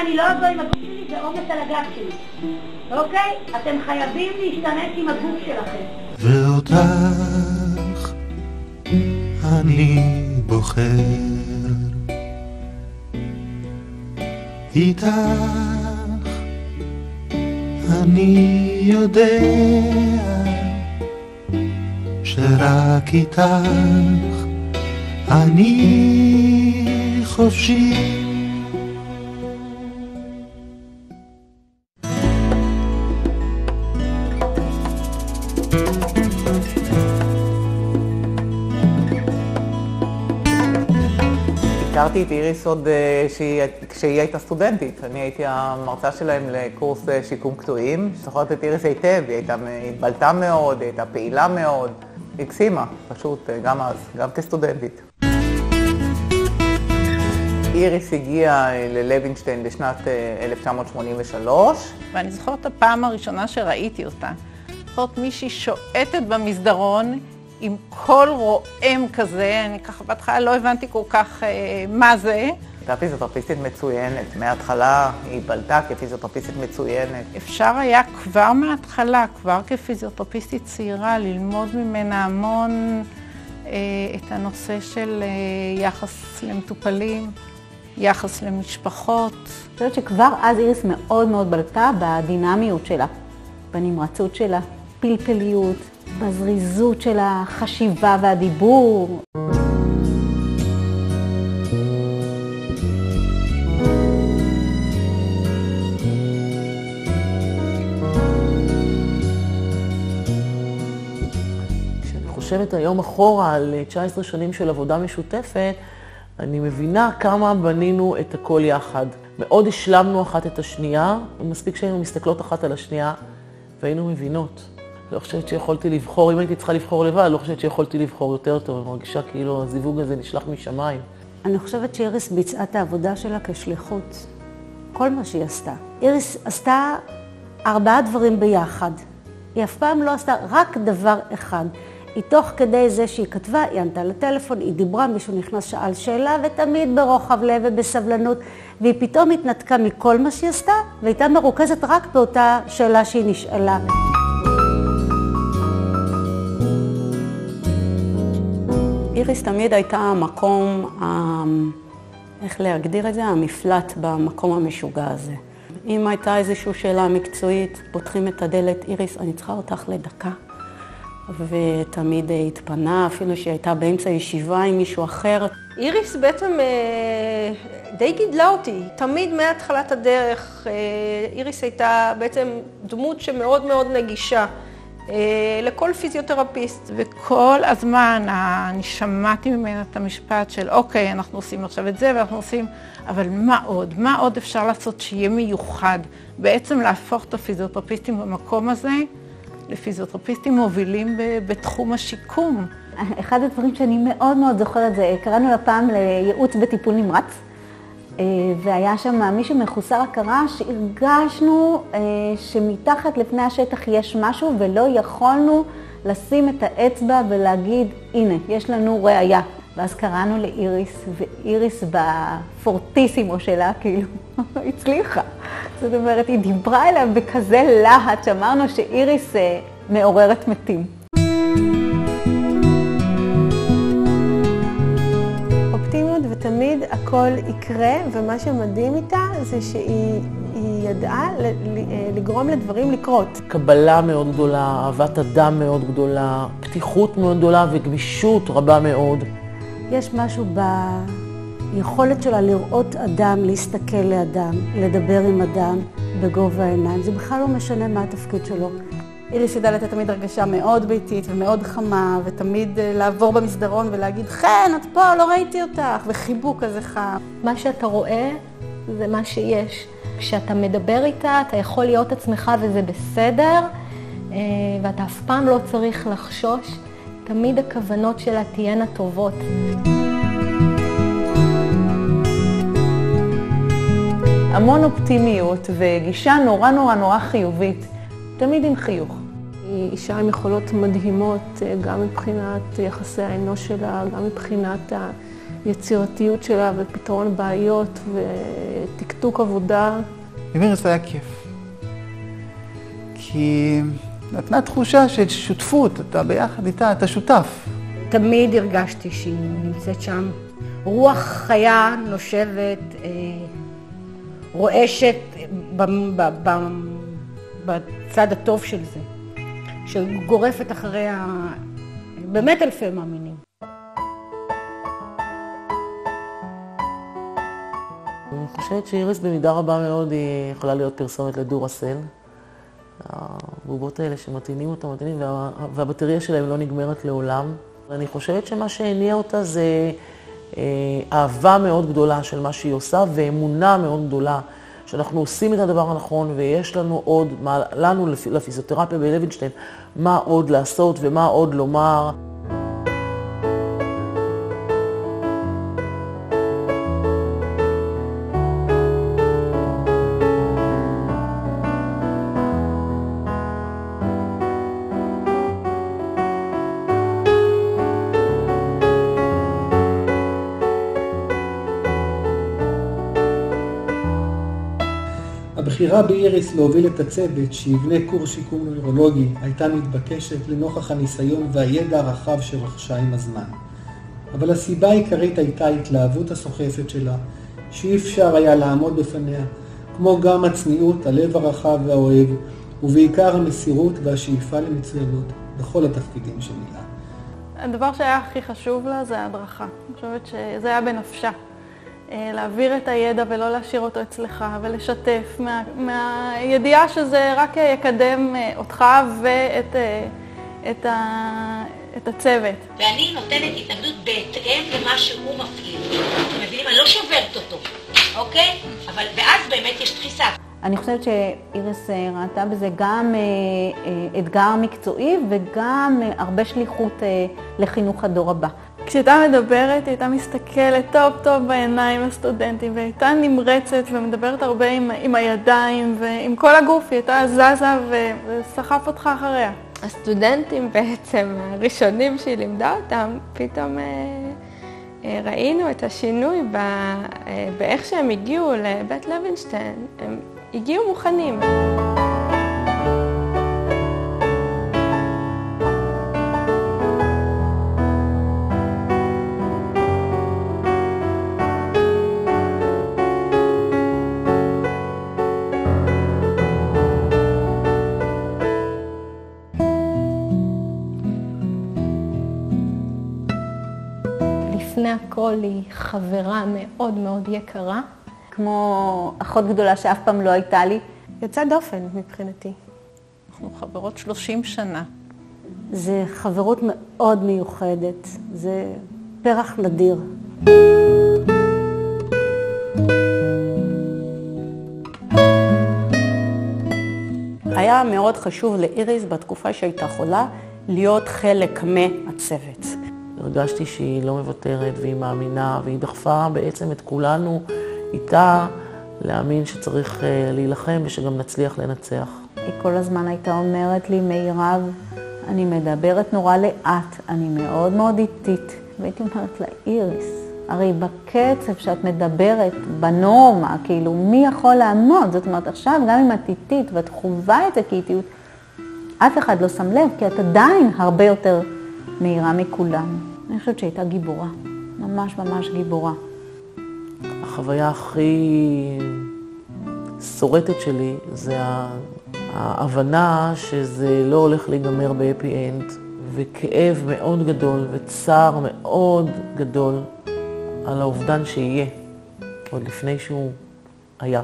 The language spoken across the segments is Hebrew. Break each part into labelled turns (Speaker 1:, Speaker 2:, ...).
Speaker 1: שאני לא אבוא עם הגוף שלי זה עומס על הגב שלי. אוקיי? אתם חייבים להשתמש עם הגוף שלכם.
Speaker 2: ואותך אני בוחר, איתך אני יודע שרק איתך אני חופשי.
Speaker 3: הכרתי את איריס עוד כשהיא הייתה סטודנטית. אני הייתי המרצה שלהם לקורס שיקום קטועים. זוכרת את איריס היטב, היא התבלטה מאוד, היא הייתה פעילה מאוד. היא הקסימה, פשוט גם אז, גם כסטודנטית. איריס הגיעה ללוינשטיין בשנת 1983.
Speaker 4: ואני זוכרת את הפעם הראשונה שראיתי אותה. זוכרת מישהי שועטת במסדרון, עם קול רועם כזה, אני ככה בהתחלה לא הבנתי כל כך מה זה.
Speaker 3: הייתה פיזיותרפיסטית מצוינת, מההתחלה היא בלטה כפיזיותרפיסטית מצוינת.
Speaker 4: אפשר היה כבר מההתחלה, כבר כפיזיותרפיסטית צעירה, ללמוד ממנה המון את הנושא של יחס למטופלים, יחס למשפחות.
Speaker 5: אני חושבת שכבר אז איריס מאוד מאוד בלטה בדינמיות שלה, בנמרצות שלה, פלפליות, בזריזות של החשיבה והדיבור.
Speaker 6: כשאני חושבת היום אחורה על 19 שנים של עבודה משותפת, אני מבינה כמה בנינו את הכל יחד. מאוד השלמנו אחת את השנייה, ומספיק שהיינו מסתכלות אחת על השנייה, והיינו מבינות. לא חושבת שיכולתי לבחור, אם הייתי צריכה לבחור לבד, לא חושבת שיכולתי לבחור יותר טוב, אני מרגישה כאילו הזיווג הזה נשלח משמיים.
Speaker 5: אני חושבת שאיריס ביצעה את העבודה שלה כשליחות. כל מה שהיא עשתה. איריס עשתה 4 דברים ביחד. היא אף פעם לא עשתה רק דבר אחד. היא תוך כדי זה שהיא כתבה, היא ענתה לטלפון, היא דיברה, מישהו נכנס שאל שאלה, ותמיד ברוחב לב ובסבלנות, והיא פתאום התנתקה מכל מה שהיא עשתה, והייתה מרוכזת רק באותה שאלה שהיא נשאלה. איריס תמיד הייתה המקום, איך להגדיר את זה? המפלט במקום המשוגע הזה. אם הייתה איזושהי שאלה מקצועית, פותחים את הדלת, איריס, אני צריכה אותך לדקה. ותמיד התפנה, אפילו שהיא הייתה באמצע ישיבה עם מישהו אחר.
Speaker 7: איריס בעצם די גידלה אותי. תמיד מהתחלת הדרך, איריס הייתה בעצם דמות שמאוד מאוד נגישה. לכל פיזיותרפיסט.
Speaker 4: וכל הזמן אני שמעתי ממנה את המשפט של אוקיי, אנחנו עושים עכשיו את זה ואנחנו עושים, אבל מה עוד אפשר לעשות שיהיה מיוחד? בעצם להפוך את הפיזיותרפיסטים במקום הזה לפיזיותרפיסטים מובילים בתחום השיקום.
Speaker 5: אחד הדברים שאני מאוד מאוד זוכרת זה, קראנו לה פעם לייעוץ בטיפול נמרץ, והיה שם מישהו מחוסר הכרה שהרגשנו שמתחת לפני השטח יש משהו ולא יכולנו לשים את האצבע ולהגיד, הנה, יש לנו ראייה. ואז קראנו לאיריס, ואיריס בפורטיסימו שלה כאילו הצליחה. זאת אומרת, היא דיברה אליו בכזה להט שאמרנו שאיריס מעוררת מתים.
Speaker 7: ותמיד הכל יקרה, ומה שמדהים איתה זה שהיא ידעה לגרום לדברים לקרות.
Speaker 6: קבלה מאוד גדולה, אהבת אדם מאוד גדולה, פתיחות מאוד גדולה וגמישות רבה מאוד.
Speaker 5: יש משהו ביכולת שלה לראות אדם, להסתכל לאדם, לדבר עם אדם בגובה העיניים. זה בכלל לא משנה מה התפקיד שלו. איריס ידעה לתת תמיד הרגשה מאוד ביתית ומאוד חמה, ותמיד לעבור במסדרון ולהגיד, חן, את פה, לא ראיתי אותך, וחיבוק כזה חם.
Speaker 8: מה שאתה רואה זה מה שיש. כשאתה מדבר איתה, אתה יכול להיות עצמך וזה בסדר, ואתה אף פעם לא צריך לחשוש. תמיד הכוונות שלה תהיינה טובות.
Speaker 6: המון אופטימיות וגישה נורא חיובית, תמיד עם חיוך.
Speaker 8: היא אישה עם יכולות מדהימות, גם מבחינת יחסי האנוש שלה, גם מבחינת
Speaker 7: היצירתיות שלה ופתרון בעיות ותקתוק עבודה.
Speaker 9: עם איריס היה כיף. כי נתנה תחושה של שותפות, אתה ביחד איתה, אתה שותף.
Speaker 10: תמיד הרגשתי שהיא נמצאת שם. רוח חיה, נושבת, רועשת בצד הטוב של זה, שגורפת אחריה באמת אלפי מאמינים.
Speaker 6: אני חושבת שאיריס במידה רבה מאוד היא יכולה להיות פרסומת לדורסל. הבובות האלה שמתאינים אותם, והבטריה שלהם לא נגמרת לעולם. אני חושבת שמה שהניע אותה זה אהבה מאוד גדולה של מה שהיא עושה, ואמונה מאוד גדולה שאנחנו עושים את הדבר הנכון, ויש לנו עוד, לנו לפיזיותרפיה בלוינשטיין, מה עוד לעשות ומה עוד לומר.
Speaker 11: הבחירה באיריס להוביל את הצוות שיבנה קורס שיקום נוירולוגי הייתה מתבקשת לנוכח הניסיון והידע הרחב שרכשה עם הזמן. אבל הסיבה העיקרית הייתה ההתלהבות הסוחפת שלה, שאי אפשר היה לעמוד בפניה, כמו גם הצניעות, הלב הרחב והאוהב, ובעיקר המסירות והשאיפה למצוינות בכל התפקידים שמילאה.
Speaker 12: הדבר שהיה הכי חשוב לה זה ההדרכה. אני חושבת שזה היה בנפשה. להעביר את הידע ולא להשאיר אותו אצלך, ולשתף מהידיעה שזה רק יקדם אותך ואת הצוות.
Speaker 1: ואני נותנת התנגדות בהתאם למה שהוא מפעיל. אתם מבינים? אני לא שוברת אותו, אוקיי? אבל ואז באמת יש דחיסה.
Speaker 5: אני חושבת שאיריס ראתה בזה גם אתגר מקצועי וגם הרבה שליחות לחינוך הדור הבא.
Speaker 12: כשהייתה מדברת, היא הייתה מסתכלת טוב טוב בעיניים לסטודנטים, והייתה נמרצת ומדברת הרבה עם הידיים ועם כל הגוף, היא הייתה זזה וסחף אותך אחריה.
Speaker 8: הסטודנטים בעצם הראשונים שהיא לימדה אותם, פתאום ראינו את השינוי באיך שהם הגיעו לבית לוינשטיין, הם הגיעו מוכנים. לפני הכל היא חברה מאוד מאוד יקרה.
Speaker 5: כמו אחות גדולה שאף פעם לא הייתה לי.
Speaker 7: יצא דופן מבחינתי.
Speaker 4: אנחנו חברות 30 שנה.
Speaker 10: זה חברות מאוד מיוחדת, זה פרח נדיר. היה מאוד חשוב לאיריס בתקופה שהייתה חולה להיות חלק מהצוות.
Speaker 6: הרגשתי שהיא לא מוותרת והיא מאמינה, והיא דחפה בעצם את כולנו איתה להאמין שצריך להילחם ושגם נצליח לנצח.
Speaker 5: היא כל הזמן הייתה אומרת לי, מירב, אני מדברת נורא לאט, אני מאוד מאוד איטית. והייתי אומרת לה, איריס, הרי בקצב שאת מדברת, בנורמה, כאילו, מי יכול לעמוד? זאת אומרת, עכשיו גם אם את איטית ואת חווה את האיטיות, אף אחד לא שם לב, כי את עדיין הרבה יותר מהירה מכולם. אני חושבת שהייתה גיבורה, ממש ממש גיבורה.
Speaker 6: החוויה הכי שורטת שלי זה ההבנה שזה לא הולך להיגמר בהפי אנד, וכאב מאוד גדול וצער מאוד גדול על האובדן שיהיה, עוד לפני שהוא היה.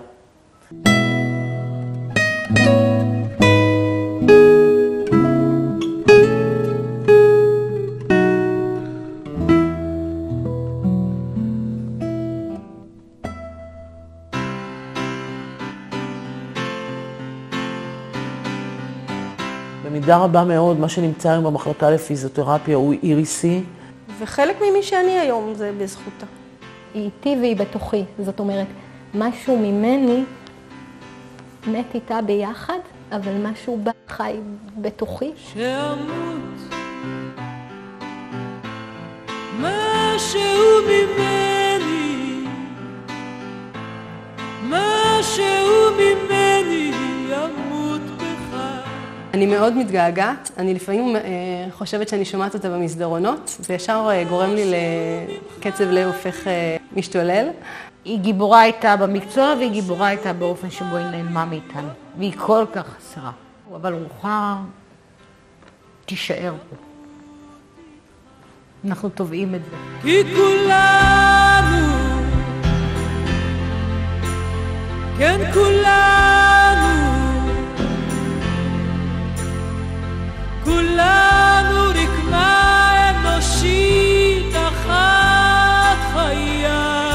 Speaker 6: במידה רבה מאוד, מה שנמצא היום במחלקה לפיזיותרפיה הוא איריסי.
Speaker 7: וחלק ממי שאני היום זה בזכותה.
Speaker 8: היא איתי והיא בתוכי, זאת אומרת, משהו ממני מת איתה ביחד, אבל משהו חי בתוכי.
Speaker 2: שאמות משהו ממני
Speaker 13: אני מאוד מתגעגעת, אני לפעמים חושבת שאני שומעת אותה במסדרונות, זה ישר גורם לי לקצב לב הופך משתולל.
Speaker 10: היא גיבורה הייתה במקצוע והיא גיבורה הייתה באופן שבו היא נעלמה מאיתנו, והיא כל כך חסרה. אבל רוחה תישאר פה. אנחנו תובעים את זה.
Speaker 14: כי כולנו, כן כולנו, כולנו רקמה אנושית אחת חיה.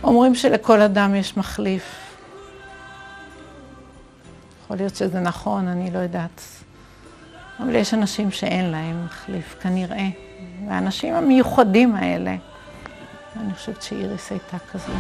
Speaker 4: אומרים שלכל אדם יש מחליף. יכול להיות שזה נכון, אני לא יודעת. אבל יש אנשים שאין להם מחליף, כנראה. והאנשים המיוחדים האלה, אני חושבת שאיריס הייתה כזו.